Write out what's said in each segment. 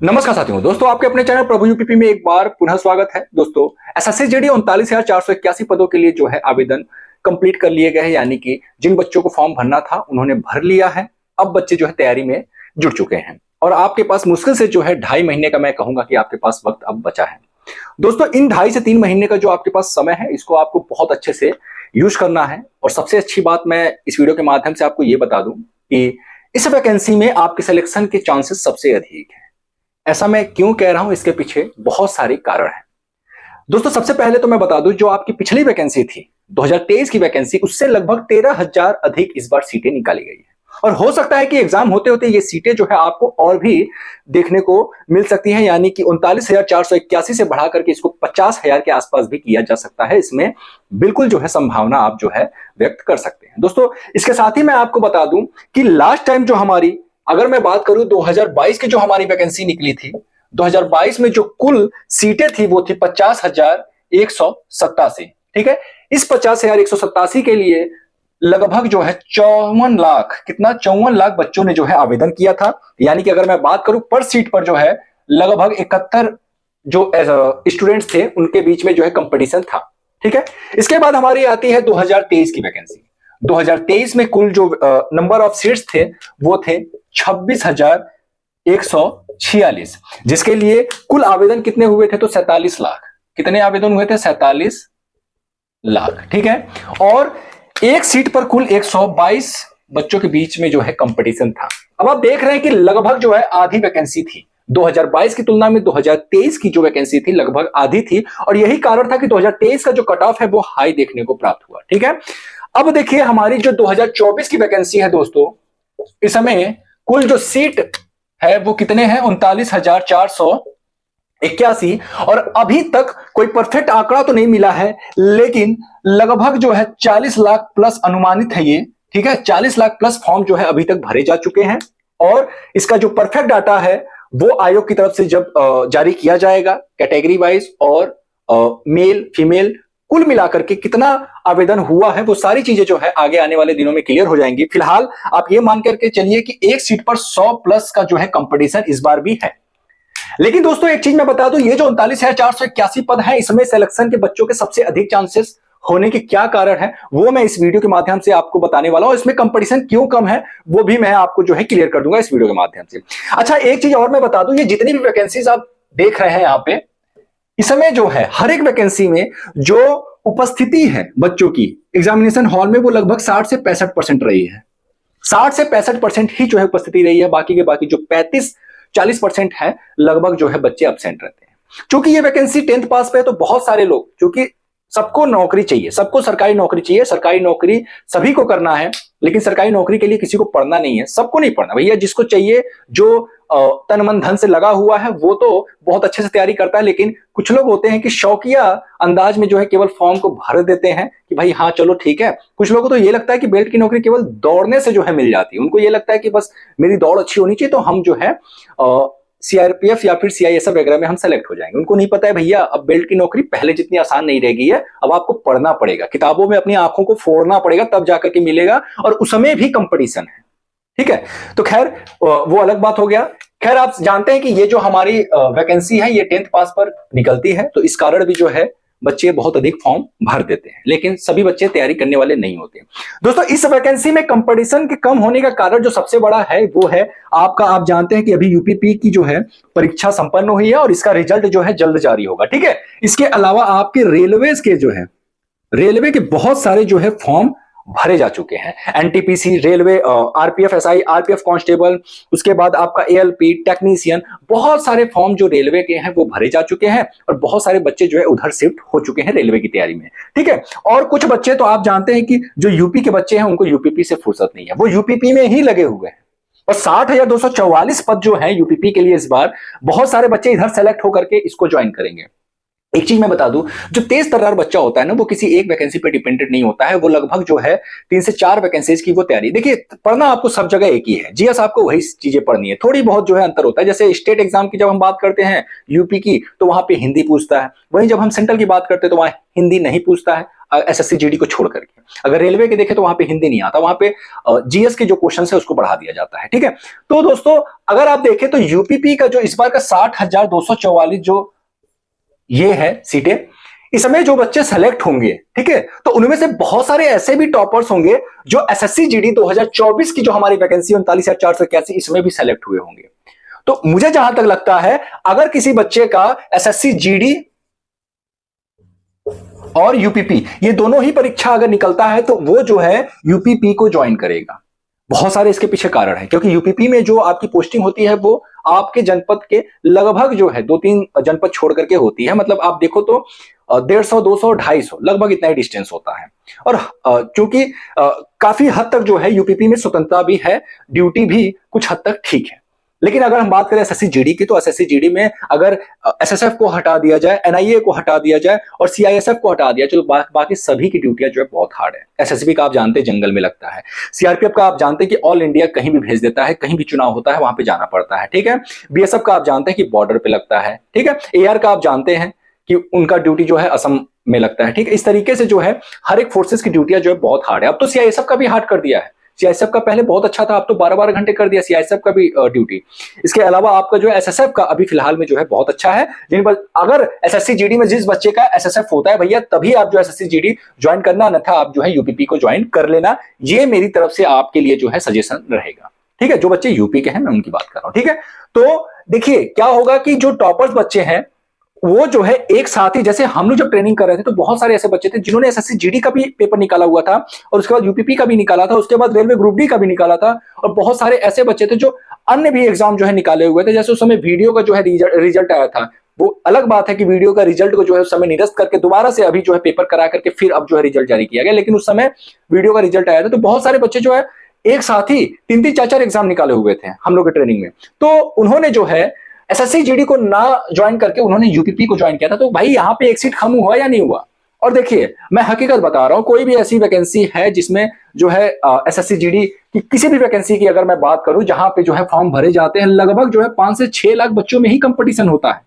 नमस्कार साथियों, दोस्तों आपके अपने चैनल प्रभु यूपीपी में एक बार पुनः स्वागत है। दोस्तों एसएससी जेडी 39,481 पदों के लिए जो है आवेदन कंप्लीट कर लिए गए हैं, यानी कि जिन बच्चों को फॉर्म भरना था उन्होंने भर लिया है। अब बच्चे जो है तैयारी में जुट चुके हैं और आपके पास मुश्किल से जो है 2.5 महीने का, मैं कहूंगा कि आपके पास वक्त अब बचा है। दोस्तों इन 2.5 से 3 महीने का जो आपके पास समय है, इसको आपको बहुत अच्छे से यूज करना है। और सबसे अच्छी बात मैं इस वीडियो के माध्यम से आपको ये बता दूं कि इस वैकेंसी में आपके सिलेक्शन के चांसेस सबसे अधिक है। ऐसा मैं क्यों कह रहा हूं, इसके पीछे बहुत सारे कारण हैं। दोस्तों सबसे पहले तो मैं बता दूं, जो आपकी पिछली वैकेंसी थी 2023 की वैकेंसी, उससे लगभग 13,000 अधिक इस बार सीटें निकाली गई है। और हो सकता है कि एग्जाम होते होते ये सीटें जो है आपको और भी देखने को मिल सकती हैं, यानी कि 39,481 से बढ़ा करके इसको 50,000 के आसपास भी किया जा सकता है। इसमें बिल्कुल जो है संभावना आप जो है व्यक्त कर सकते हैं। दोस्तों इसके साथ ही मैं आपको बता दूं कि लास्ट टाइम जो हमारी, अगर मैं बात करूं 2022 की जो हमारी वैकेंसी निकली थी, 2022 में जो कुल सीटें थी वो थी 50,187। ठीक है, इस 50,187 के लिए लगभग जो है 54 लाख, कितना 54 लाख बच्चों ने जो है आवेदन किया था। यानी कि अगर मैं बात करूं पर सीट पर जो है लगभग 71 जो स्टूडेंट्स थे उनके बीच में जो है कंपटीशन था। ठीक है, इसके बाद हमारी आती है 2023 की वैकेंसी। 2023 में कुल जो नंबर ऑफ सीट्स थे वो थे 26,146, जिसके लिए कुल आवेदन कितने हुए थे तो 47 लाख। कितने आवेदन हुए थे? 47 लाख। ठीक है, और एक सीट पर कुल 122 बच्चों के बीच में जो है कंपटीशन था। अब आप देख रहे हैं कि लगभग जो है आधी वैकेंसी थी 2022 की तुलना में। 2023 की जो वैकेंसी थी लगभग आधी थी, और यही कारण था कि 2023 का जो कट ऑफ है वो हाई देखने को प्राप्त हुआ। ठीक है, अब देखिए हमारी जो 2024 की वैकेंसी है दोस्तों, इस समय कुल जो सीट है वो कितने हैं? 39,481। और अभी तक कोई परफेक्ट आंकड़ा तो नहीं मिला है, लेकिन लगभग जो है 40 लाख प्लस अनुमानित है ये। ठीक है, 40 लाख प्लस फॉर्म जो है अभी तक भरे जा चुके हैं। और इसका जो परफेक्ट डाटा है वो आयोग की तरफ से जब जारी किया जाएगा कैटेगरी वाइज और मेल फीमेल कुल मिलाकर के कितना आवेदन हुआ है, वो सारी चीजें जो है आगे आने वाले दिनों में क्लियर हो जाएंगी। फिलहाल आप ये मान करके चलिए कि एक सीट पर 100 प्लस का जो है कंपटीशन इस बार भी है। लेकिन दोस्तों एक चीज मैं बता दूं, ये जो 39,481 पद है, इसमें सिलेक्शन के बच्चों के सबसे अधिक चांसेस होने के क्या कारण है वो मैं इस वीडियो के माध्यम से आपको बताने वाला हूं। इसमें कंपटीशन क्यों कम है वो भी मैं आपको जो है क्लियर कर दूंगा इस वीडियो के माध्यम से। अच्छा, एक चीज और मैं बता दूं, ये जितनी भी वैकेंसीज आप देख रहे हैं यहां पे, इस समय जो है हर एक वैकेंसी में जो उपस्थिति है बच्चों की एग्जामिनेशन हॉल में वो लगभग 60 से 65% रही है। 60 से 65% ही जो है उपस्थिति रही है। बाकी के बाकी जो 35-40% है लगभग जो है बच्चे एब्सेंट रहते हैं। क्योंकि ये वैकेंसी 10th पास पे है, तो बहुत सारे लोग, क्योंकि सबको नौकरी चाहिए, सबको सरकारी नौकरी चाहिए, सरकारी नौकरी सभी को करना है, लेकिन सरकारी नौकरी के लिए किसी को पढ़ना नहीं है, सबको नहीं पढ़ना भैया। जिसको चाहिए, जो तन मन धन से लगा हुआ है, वो तो बहुत अच्छे से तैयारी करता है। लेकिन कुछ लोग होते हैं कि शौकिया अंदाज में जो है केवल फॉर्म को भर देते हैं कि भाई हाँ चलो ठीक है। कुछ लोगों को तो ये लगता है कि बेल्ट की नौकरी केवल दौड़ने से जो है मिल जाती है। उनको ये लगता है कि बस मेरी दौड़ अच्छी होनी चाहिए तो हम जो है सीआरपीएफ या फिर सीआईएसएफ वगैरह में हम सेलेक्ट हो जाएंगे। उनको नहीं पता है भैया अब बेल्ट की नौकरी पहले जितनी आसान नहीं रह गई है, अब आपको पढ़ना पड़ेगा, किताबों में अपनी आंखों को फोड़ना पड़ेगा, तब जाकर के मिलेगा, और उसमें भी कंपटीशन है। ठीक है, तो खैर वो अलग बात हो गया। खैर आप जानते हैं कि ये जो हमारी वैकेंसी है ये 10th पास पर निकलती है, तो इस कारण भी जो है बच्चे बहुत अधिक फॉर्म भर देते हैं, लेकिन सभी बच्चे तैयारी करने वाले नहीं होते। दोस्तों इस वैकेंसी में कंपटीशन के कम होने का कारण जो सबसे बड़ा है वो है आपका, आप जानते हैं कि अभी यूपीपी की जो है परीक्षा संपन्न हुई है और इसका रिजल्ट जो है जल्द जारी होगा। ठीक है, इसके अलावा आपके रेलवे के जो है, रेलवे के बहुत सारे जो है फॉर्म भरे जा चुके हैं। NTPC, railway, RPF SI, RPF constable, उसके बाद आपका एएलपी, टेक्नीशियन, बहुत सारे फॉर्म जो रेलवे के हैं वो भरे जा चुके हैं और बहुत सारे बच्चे जो है उधर शिफ्ट हो चुके हैं रेलवे की तैयारी में। ठीक है, और कुछ बच्चे तो आप जानते हैं कि जो यूपी के बच्चे हैं उनको यूपीपी से फुर्सत नहीं है, वो यूपीपी में ही लगे हुए हैं। और 60,244 पद जो है यूपीपी के लिए इस बार बहुत सारे बच्चे इधर सेलेक्ट होकर के इसको ज्वाइन करेंगे। एक चीज मैं बता दूं, जो तेज तर्रार बच्चा होता है ना, वो किसी एक वैकेंसी पे डिपेंडेंट नहीं होता है, वो लगभग जो है 3 से 4 वैकेंसीज की वो तैयारी। देखिए, पढ़ना आपको सब जगह एक ही है, जीएस आपको वही चीजें पढ़नी है, थोड़ी बहुत जो है अंतर होता है। जैसे स्टेट एग्जाम की जब हम बात करते हैं यूपी की, तो वहां पे हिंदी पूछता है, वहीं जब हम सेंट्रल की बात करते हैं तो वहां हिंदी नहीं पूछता है, एसएससी जीडी को छोड़ करके। अगर रेलवे के देखें तो वहां पे हिंदी नहीं आता, वहां पे जीएस के जो क्वेश्चन है उसको बढ़ा दिया जाता है, ठीक है। तो दोस्तों, अगर आप देखें तो यूपीपी का जो इस बार का 60,244 जो ये है सीटें, इसमें जो बच्चे सेलेक्ट होंगे, ठीक है, तो उनमें से बहुत सारे ऐसे भी टॉपर्स होंगे जो एसएससी जीडी 2024 की जो हमारी वैकेंसी 39,481, इसमें भी सेलेक्ट हुए होंगे। तो मुझे जहां तक लगता है, अगर किसी बच्चे का एसएससी जीडी और यूपीपी ये दोनों ही परीक्षा अगर निकलता है, तो वो जो है यूपीपी को ज्वाइन करेगा। बहुत सारे इसके पीछे कारण है, क्योंकि यूपीपी में जो आपकी पोस्टिंग होती है वो आपके जनपद के लगभग जो है 2-3 जनपद छोड़ करके होती है। मतलब आप देखो तो 150, 200, 250 लगभग इतना ही डिस्टेंस होता है। और क्योंकि काफी हद तक जो है यूपीपी में स्वतंत्रता भी है, ड्यूटी भी कुछ हद तक ठीक है। लेकिन अगर हम बात करें एसएससी जीडी की, तो एसएससी जीडी में अगर एसएसएफ को हटा दिया जाए, एनआईए को हटा दिया जाए और सीआईएसएफ को हटा दिया जाए, तो बाकी सभी की ड्यूटियां जो है बहुत हार्ड है। एसएसबी का आप जानते हैं जंगल में लगता है, सीआरपीएफ का आप जानते हैं कि ऑल इंडिया कहीं भी भेज देता है, कहीं भी चुनाव होता है वहां पे जाना पड़ता है, ठीक है। बीएसएफ का आप जानते हैं कि बॉर्डर पे लगता है, ठीक है। एआर का आप जानते हैं कि उनका ड्यूटी जो है असम में लगता है, ठीक है। इस तरीके से जो है हर एक फोर्सेस की ड्यूटियां जो है बहुत हार्ड है। अब तो सीआईएसएफ का भी हार्ड कर दिया है, सीआईएसएफ का पहले बहुत अच्छा था, अब तो 12-12 घंटे कर दिया सीआईएसएफ का भी ड्यूटी। इसके अलावा आपका जो है एसएसएफ का अभी फिलहाल में जो है बहुत अच्छा है। जिन पर अगर एसएससी जीडी में जिस बच्चे का एसएसएफ होता है भैया, तभी आप जो एसएससी जीडी ज्वाइन करना, अन्यथा आप जो है यूपीपी को ज्वाइन कर लेना। ये मेरी तरफ से आपके लिए जो है सजेशन रहेगा, ठीक है। जो बच्चे यूपी के हैं मैं उनकी बात कर रहा हूं, ठीक है। तो देखिए क्या होगा कि जो टॉपर्स बच्चे हैं वो जो है एक साथ ही, जैसे हम लोग जब ट्रेनिंग कर रहे थे तो बहुत सारे ऐसे बच्चे थे जिन्होंने एसएससी जीडी का भी पेपर निकाला हुआ था, और उसके बाद यूपीपी का भी निकाला था, उसके बाद रेलवे ग्रुप डी का भी निकाला था, और बहुत सारे ऐसे बच्चे थे जो अन्य भी एग्जाम जो है निकाले हुए थे। जैसे उस समय वीडियो का जो है रिजल्ट आया था, वो अलग बात है कि वीडियो का रिजल्ट को जो है उस समय निरस्त करके दोबारा से अभी जो है पेपर करा करके फिर अब जो है रिजल्ट जारी किया गया, लेकिन उस समय वीडियो का रिजल्ट आया था। तो बहुत सारे बच्चे जो है एक साथ ही 3-3, 4-4 एग्जाम निकाले हुए थे हम लोग के ट्रेनिंग में। तो उन्होंने जो है एसएससी जीडी को ना ज्वाइन करके उन्होंने यूपीपी को ज्वाइन किया था। तो भाई यहाँ पे एक सीट कम हुआ या नहीं हुआ? और देखिए मैं हकीकत बता रहा हूं, कोई भी ऐसी वैकेंसी है जिसमें जो है एसएससी जीडी की किसी भी वैकेंसी की अगर मैं बात करूं जहां पे जो है फॉर्म भरे जाते हैं, लगभग जो है 5 से 6 लाख बच्चों में ही कंपटीशन होता है।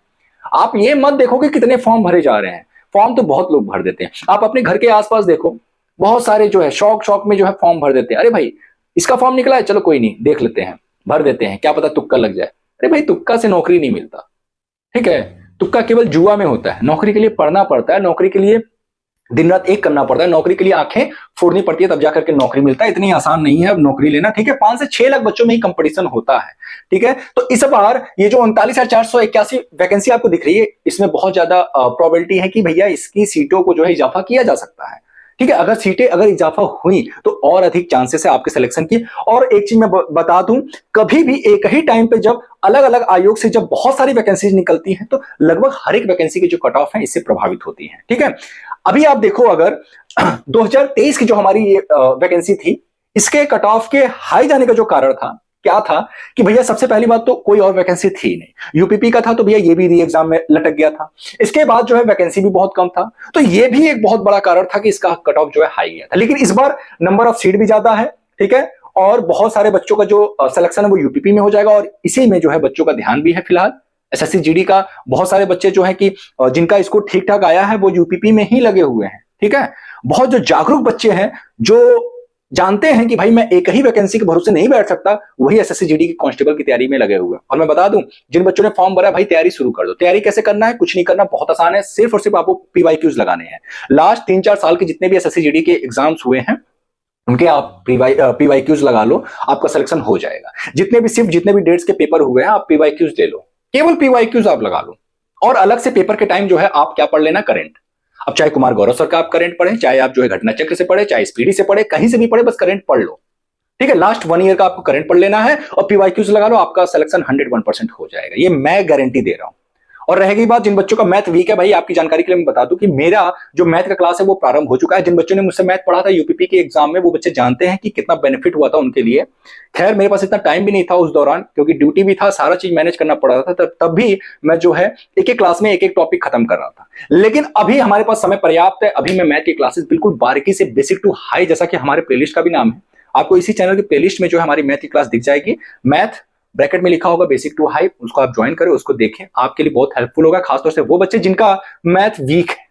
आप ये मत देखो कि कितने फॉर्म भरे जा रहे हैं, फॉर्म तो बहुत लोग भर देते हैं। आप अपने घर के आसपास देखो, बहुत सारे जो है शौक में जो है फॉर्म भर देते हैं। अरे भाई इसका फॉर्म निकला है, चलो कोई नहीं देख लेते हैं, भर देते हैं, क्या पता तुक्का लग जाए। अरे भाई तुक्का से नौकरी नहीं मिलता, ठीक है। तुक्का केवल जुआ में होता है। नौकरी के लिए पढ़ना पड़ता है, नौकरी के लिए दिन रात एक करना पड़ता है, नौकरी के लिए आंखें फोड़नी पड़ती है, तब जाकर के नौकरी मिलता है। इतनी आसान नहीं है अब नौकरी लेना, ठीक है। 5 से 6 लाख बच्चों में ही कंपटीशन होता है, ठीक है। तो इस बार ये जो 39,481 वैकेंसी आपको दिख रही है, इसमें बहुत ज्यादा प्रोबेबिलिटी है कि भैया इसकी सीटों को जो है इजाफा किया जा सकता है, ठीक है। अगर सीटें अगर इजाफा हुई तो और अधिक चांसेस है आपके सिलेक्शन की। और एक चीज मैं बता दूं, कभी भी एक ही टाइम पे जब अलग अलग आयोग से जब बहुत सारी वैकेंसीज निकलती हैं, तो लगभग हर एक वैकेंसी की जो कट ऑफ है इससे प्रभावित होती है, ठीक है। अभी आप देखो, अगर 2023 की जो हमारी ये वैकेंसी थी, इसके कट ऑफ के हाई जाने का जो कारण था क्या था कि भैया सबसे पहली बात तो कोई और वैकेंसी थी नहीं, यूपीपी का था तो भैया ये भी री एग्जाम में लटक गया था। इसके बाद जो है वैकेंसी भी बहुत कम था, तो ये भी एक बहुत बड़ा कारण था कि इसका कट ऑफ जो है हाई गया था। लेकिन इस बार नंबर ऑफ सीट भी ज्यादा है, ठीक है, और बहुत सारे बच्चों का जो सिलेक्शन है वो यूपीपी में हो जाएगा, और इसी में जो है बच्चों का ध्यान भी है फिलहाल। एसएससी जीडी का बहुत सारे बच्चे जो है कि जिनका स्कोर ठीक ठाक आया है वो यूपीपी में ही लगे हुए हैं, ठीक है। बहुत जो जागरूक बच्चे हैं जो जानते हैं कि भाई मैं एक ही वैकेंसी के भरोसे नहीं बैठ सकता, वही एसएससी जीडी की कांस्टेबल की तैयारी में लगे हुए हैं। और मैं बता दूं, जिन बच्चों ने फॉर्म भरा भाई तैयारी शुरू कर दो। तैयारी कैसे करना है? कुछ नहीं करना, बहुत आसान है, सिर्फ और सिर्फ आपको पीवाईक्यूज लगाने हैं। लास्ट 3-4 साल के जितने भी एसएससी जीडी के एग्जाम्स हुए हैं उनके आप पीवाईक्यूज लगा लो, आपका सिलेक्शन हो जाएगा। जितने भी डेट्स के पेपर हुए हैं आप पीवाईक्यूज ले लो, केवल पीवाईक्यूज आप लगा लो। और अलग से पेपर के टाइम जो है आप क्या पढ़ लेना, करंट। अब चाहे कुमार गौरव सर का आप करंट पढ़े, चाहे आप जो है घटना चक्र से पढ़े, चाहे स्पीडी से पढ़े, कहीं से भी पढ़े, बस करंट पढ़ लो, ठीक है। लास्ट 1 ईयर का आपको करंट पढ़ लेना है और पीवाईक्यूज लगा लो, आपका सिलेक्शन 101% हो जाएगा, ये मैं गारंटी दे रहा हूं। और रहेगी बात जिन बच्चों का मैथ वीक है, भाई आपकी जानकारी के लिए मैं बता दूं कि मेरा जो मैथ का क्लास है वो प्रारंभ हो चुका है। जिन बच्चों ने मुझसे मैथ पढ़ा था यूपीपी के एग्जाम में, वो बच्चे जानते हैं कि कितना बेनिफिट हुआ था उनके लिए। खैर मेरे पास इतना टाइम भी नहीं था उस दौरान, क्योंकि ड्यूटी भी था, सारा चीज मैनेज करना पड़ रहा था, तब भी मैं जो है एक एक क्लास में एक एक टॉपिक खत्म कर रहा था। लेकिन अभी हमारे पास समय पर्याप्त है, अभी मैं मैथ की क्लासेस बिल्कुल बारीकी से बेसिक टू हाई, जैसा कि हमारे प्लेलिस्ट का भी नाम है, आपको इसी चैनल के प्लेलिस्ट में जो है हमारी मैथ की क्लास दिख जाएगी। मैथ ब्रैकेट में लिखा होगा बेसिक टू हाई, उसको आप ज्वाइन करें, उसको देखें, आपके लिए बहुत हेल्पफुल होगा, खासतौर से वो बच्चे जिनका मैथ वीक है।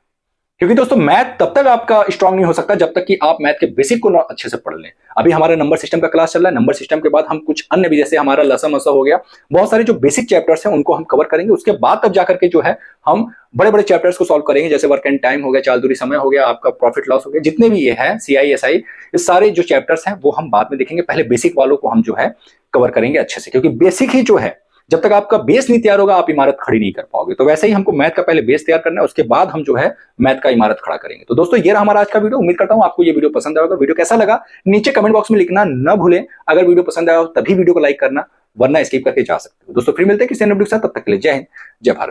क्योंकि दोस्तों मैथ तब तक आपका स्ट्रांग नहीं हो सकता जब तक कि आप मैथ के बेसिक को अच्छे से पढ़ लें। अभी हमारा नंबर सिस्टम का क्लास चल रहा है, नंबर सिस्टम के बाद हम कुछ अन्य भी, जैसे हमारा लसा मसा हो गया, बहुत सारे जो बेसिक चैप्टर्स हैं उनको हम कवर करेंगे। उसके बाद तब जाकर के जो है हम बड़े बड़े चैप्टर्स को सॉल्व करेंगे, जैसे वर्क एंड टाइम हो गया, चाल दूरी समय हो गया, आपका प्रॉफिट लॉस हो गया, जितने भी ये है सीआई एसआई, ये सारे जो चैप्टर्स हैं वो हम बाद में देखेंगे। पहले बेसिक वालों को हम जो है कवर करेंगे अच्छे से, क्योंकि बेसिक ही जो है, जब तक आपका बेस नहीं तैयार होगा आप इमारत खड़ी नहीं कर पाओगे। तो वैसे ही हमको मैथ का पहले बेस तैयार करना है, उसके बाद हम जो है मैथ का इमारत खड़ा करेंगे। तो दोस्तों ये रहा हमारा आज का वीडियो। उम्मीद करता हूं आपको ये वीडियो पसंद आया होगा। वीडियो कैसा लगा नीचे कमेंट बॉक्स में लिखना न भूलें। अगर वीडियो पसंद आया हो तभी वीडियो को लाइक करना, वरना स्किप करके जा सकते हो। दोस्तों फिर मिलते हैं किसी अन्य वीडियो के साथ, तब तक के लिए जय हिंद, जय भारत।